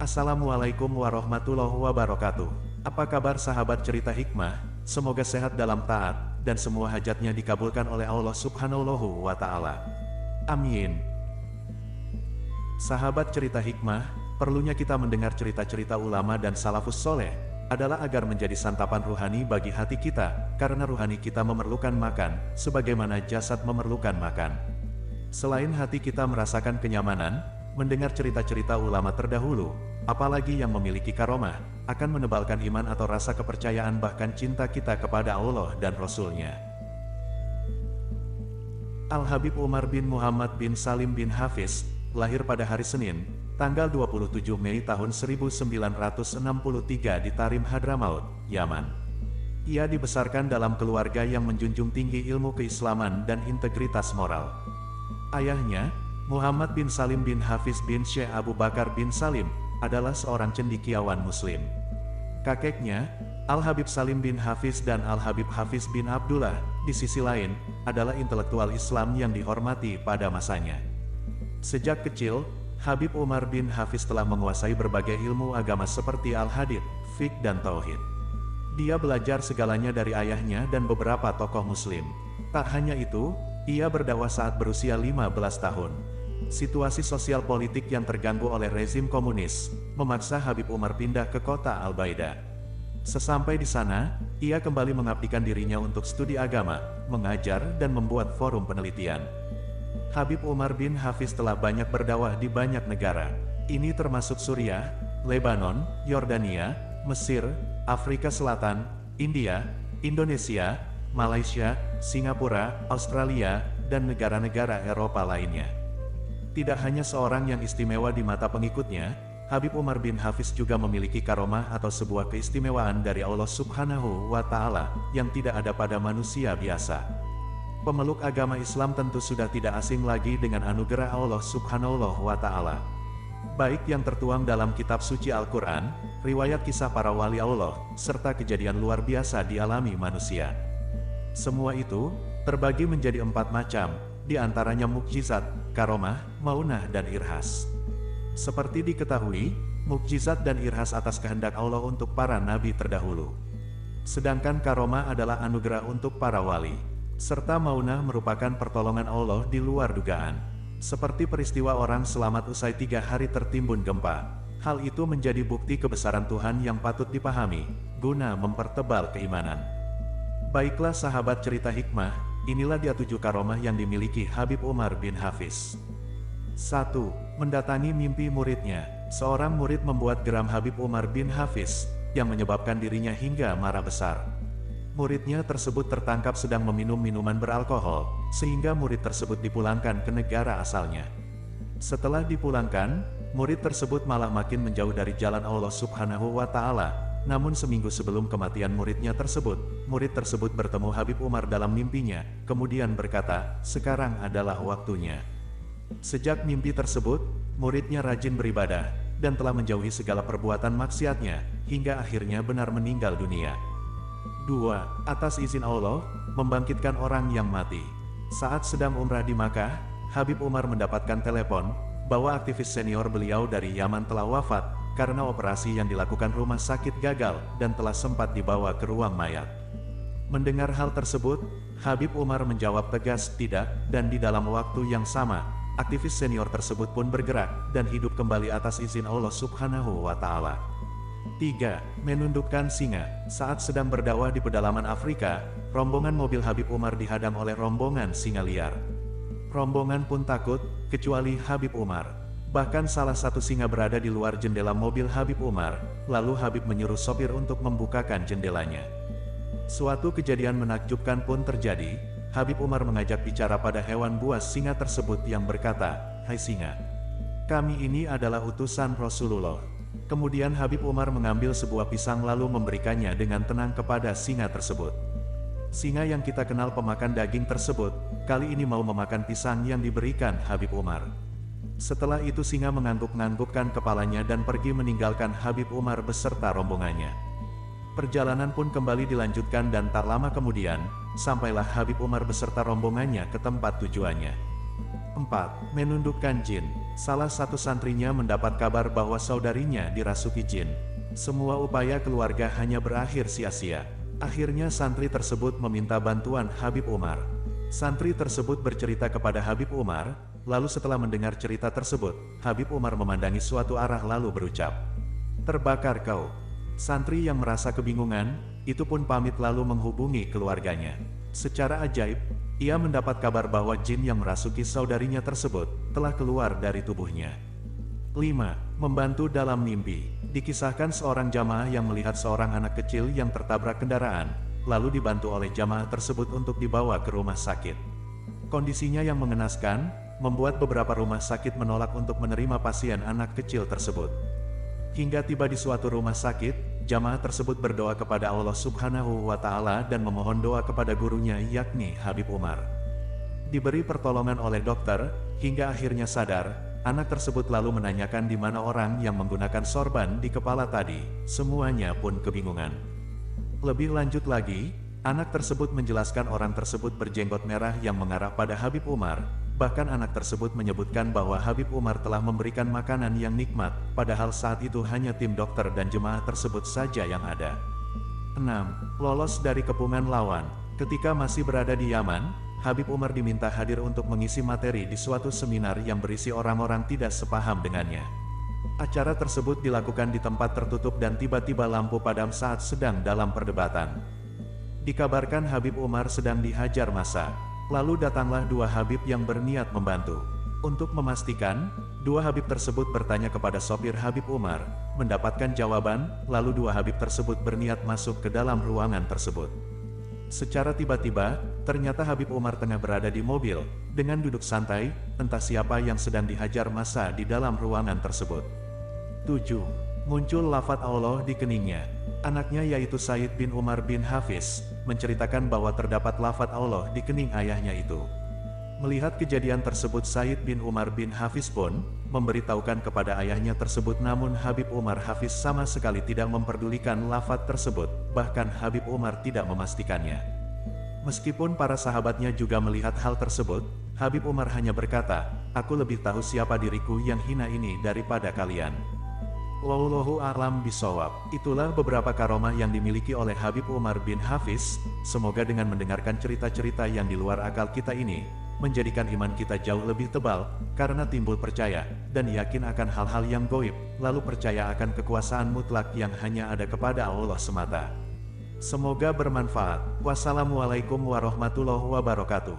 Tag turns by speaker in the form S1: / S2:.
S1: Assalamualaikum warahmatullahi wabarakatuh. Apa kabar sahabat cerita hikmah? Semoga sehat dalam taat, dan semua hajatnya dikabulkan oleh Allah Subhanahu wa Ta'ala. Amin. Sahabat cerita hikmah, perlunya kita mendengar cerita-cerita ulama dan salafus soleh adalah agar menjadi santapan ruhani bagi hati kita, karena ruhani kita memerlukan makan, sebagaimana jasad memerlukan makan. Selain hati kita merasakan kenyamanan, mendengar cerita-cerita ulama terdahulu, apalagi yang memiliki karomah, akan menebalkan iman atau rasa kepercayaan bahkan cinta kita kepada Allah dan Rasul-Nya. Al-Habib Umar bin Muhammad bin Salim bin Hafiz, lahir pada hari Senin, tanggal 27 Mei tahun 1963 di Tarim Hadramaut, Yaman. Ia dibesarkan dalam keluarga yang menjunjung tinggi ilmu keislaman dan integritas moral. Ayahnya, Muhammad bin Salim bin Hafiz bin Syekh Abu Bakar bin Salim, adalah seorang cendekiawan muslim. Kakeknya, Al-Habib Salim bin Hafiz dan Al-Habib Hafiz bin Abdullah, di sisi lain, adalah intelektual Islam yang dihormati pada masanya. Sejak kecil, Habib Umar bin Hafiz telah menguasai berbagai ilmu agama seperti Al-Hadith, Fiqh dan Tauhid. Dia belajar segalanya dari ayahnya dan beberapa tokoh muslim. Tak hanya itu, ia berdakwah saat berusia 15 tahun. Situasi sosial politik yang terganggu oleh rezim komunis, memaksa Habib Umar pindah ke kota Al-Baida. Sesampai di sana, ia kembali mengabdikan dirinya untuk studi agama, mengajar dan membuat forum penelitian. Habib Umar bin Hafiz telah banyak berdakwah di banyak negara. Ini termasuk Suriah, Lebanon, Yordania, Mesir, Afrika Selatan, India, Indonesia, Malaysia, Singapura, Australia, dan negara-negara Eropa lainnya. Tidak hanya seorang yang istimewa di mata pengikutnya, Habib Umar bin Hafiz juga memiliki karomah atau sebuah keistimewaan dari Allah Subhanahu wa Ta'ala yang tidak ada pada manusia biasa. Pemeluk agama Islam tentu sudah tidak asing lagi dengan anugerah Allah Subhanahu wa Ta'ala. Baik yang tertuang dalam kitab suci Al-Quran, riwayat kisah para wali Allah, serta kejadian luar biasa dialami manusia. Semua itu terbagi menjadi 4 macam, di antaranya mukjizat, karomah, maunah dan irhas. Seperti diketahui, mukjizat dan irhas atas kehendak Allah untuk para nabi terdahulu. Sedangkan karomah adalah anugerah untuk para wali. Serta maunah merupakan pertolongan Allah di luar dugaan. Seperti peristiwa orang selamat usai 3 hari tertimbun gempa. Hal itu menjadi bukti kebesaran Tuhan yang patut dipahami, guna mempertebal keimanan. Baiklah sahabat cerita hikmah, inilah dia 7 karomah yang dimiliki Habib Umar bin Hafiz. 1. Mendatangi mimpi muridnya. Seorang murid membuat geram Habib Umar bin Hafiz, yang menyebabkan dirinya hingga marah besar. Muridnya tersebut tertangkap sedang meminum minuman beralkohol, sehingga murid tersebut dipulangkan ke negara asalnya. Setelah dipulangkan, murid tersebut malah makin menjauh dari jalan Allah Subhanahu wa Ta'ala. Namun seminggu sebelum kematian murid tersebut bertemu Habib Umar dalam mimpinya, kemudian berkata, "Sekarang adalah waktunya." Sejak mimpi tersebut, muridnya rajin beribadah, dan telah menjauhi segala perbuatan maksiatnya, hingga akhirnya benar meninggal dunia. 2. Atas izin Allah, membangkitkan orang yang mati. Saat sedang umrah di Makkah, Habib Umar mendapatkan telepon, bahwa aktivis senior beliau dari Yaman telah wafat, karena operasi yang dilakukan rumah sakit gagal, dan telah sempat dibawa ke ruang mayat. Mendengar hal tersebut, Habib Umar menjawab tegas tidak, dan di dalam waktu yang sama, aktivis senior tersebut pun bergerak, dan hidup kembali atas izin Allah Subhanahu wa Ta'ala. 3. Menundukkan singa. Saat sedang berdakwah di pedalaman Afrika, rombongan mobil Habib Umar dihadang oleh rombongan singa liar. Rombongan pun takut, kecuali Habib Umar. Bahkan salah satu singa berada di luar jendela mobil Habib Umar, lalu Habib menyuruh sopir untuk membukakan jendelanya. Suatu kejadian menakjubkan pun terjadi. Habib Umar mengajak bicara pada hewan buas singa tersebut yang berkata, "Hai singa, kami ini adalah utusan Rasulullah." Kemudian Habib Umar mengambil sebuah pisang lalu memberikannya dengan tenang kepada singa tersebut. Singa yang kita kenal pemakan daging tersebut, kali ini mau memakan pisang yang diberikan Habib Umar. Setelah itu singa mengangguk-nganggukkan kepalanya dan pergi meninggalkan Habib Umar beserta rombongannya. Perjalanan pun kembali dilanjutkan dan tak lama kemudian, sampailah Habib Umar beserta rombongannya ke tempat tujuannya. 4. Menundukkan jin. Salah satu santrinya mendapat kabar bahwa saudarinya dirasuki jin. Semua upaya keluarga hanya berakhir sia-sia. Akhirnya santri tersebut meminta bantuan Habib Umar. Santri tersebut bercerita kepada Habib Umar, lalu setelah mendengar cerita tersebut, Habib Umar memandangi suatu arah lalu berucap, "Terbakar kau." Santri yang merasa kebingungan, itu pun pamit lalu menghubungi keluarganya. Secara ajaib, ia mendapat kabar bahwa jin yang merasuki saudarinya tersebut telah keluar dari tubuhnya. 5. Membantu dalam mimpi. Dikisahkan seorang jamaah yang melihat seorang anak kecil yang tertabrak kendaraan, lalu dibantu oleh jamaah tersebut untuk dibawa ke rumah sakit. Kondisinya yang mengenaskan, membuat beberapa rumah sakit menolak untuk menerima pasien anak kecil tersebut. Hingga tiba di suatu rumah sakit, jamaah tersebut berdoa kepada Allah Subhanahu wa Ta'ala dan memohon doa kepada gurunya yakni Habib Umar. Diberi pertolongan oleh dokter, hingga akhirnya sadar. Anak tersebut lalu menanyakan di mana orang yang menggunakan sorban di kepala tadi. Semuanya pun kebingungan. Lebih lanjut lagi, anak tersebut menjelaskan orang tersebut berjenggot merah yang mengarah pada Habib Umar. Bahkan anak tersebut menyebutkan bahwa Habib Umar telah memberikan makanan yang nikmat, padahal saat itu hanya tim dokter dan jemaah tersebut saja yang ada. 6. Lolos dari kepungan lawan. Ketika masih berada di Yaman, Habib Umar diminta hadir untuk mengisi materi di suatu seminar yang berisi orang-orang tidak sepaham dengannya. Acara tersebut dilakukan di tempat tertutup dan tiba-tiba lampu padam saat sedang dalam perdebatan. Dikabarkan Habib Umar sedang dihajar massa. Lalu datanglah dua Habib yang berniat membantu. Untuk memastikan, dua Habib tersebut bertanya kepada sopir Habib Umar, mendapatkan jawaban, lalu dua Habib tersebut berniat masuk ke dalam ruangan tersebut. Secara tiba-tiba, ternyata Habib Umar tengah berada di mobil, dengan duduk santai, entah siapa yang sedang dihajar massa di dalam ruangan tersebut. 7. Muncul lafaz Allah di keningnya. Anaknya yaitu Said bin Umar bin Hafiz, menceritakan bahwa terdapat lafaz Allah di kening ayahnya itu. Melihat kejadian tersebut Said bin Umar bin Hafiz pun, memberitahukan kepada ayahnya tersebut namun Habib Umar Hafiz sama sekali tidak memperdulikan lafaz tersebut, bahkan Habib Umar tidak memastikannya. Meskipun para sahabatnya juga melihat hal tersebut, Habib Umar hanya berkata, "Aku lebih tahu siapa diriku yang hina ini daripada kalian." Wallahu a'lam bishawab. Itulah beberapa karomah yang dimiliki oleh Habib Umar bin Hafiz. Semoga dengan mendengarkan cerita-cerita yang di luar akal kita ini, menjadikan iman kita jauh lebih tebal, karena timbul percaya, dan yakin akan hal-hal yang gaib, lalu percaya akan kekuasaan mutlak yang hanya ada kepada Allah semata. Semoga bermanfaat. Wassalamualaikum warahmatullahi wabarakatuh.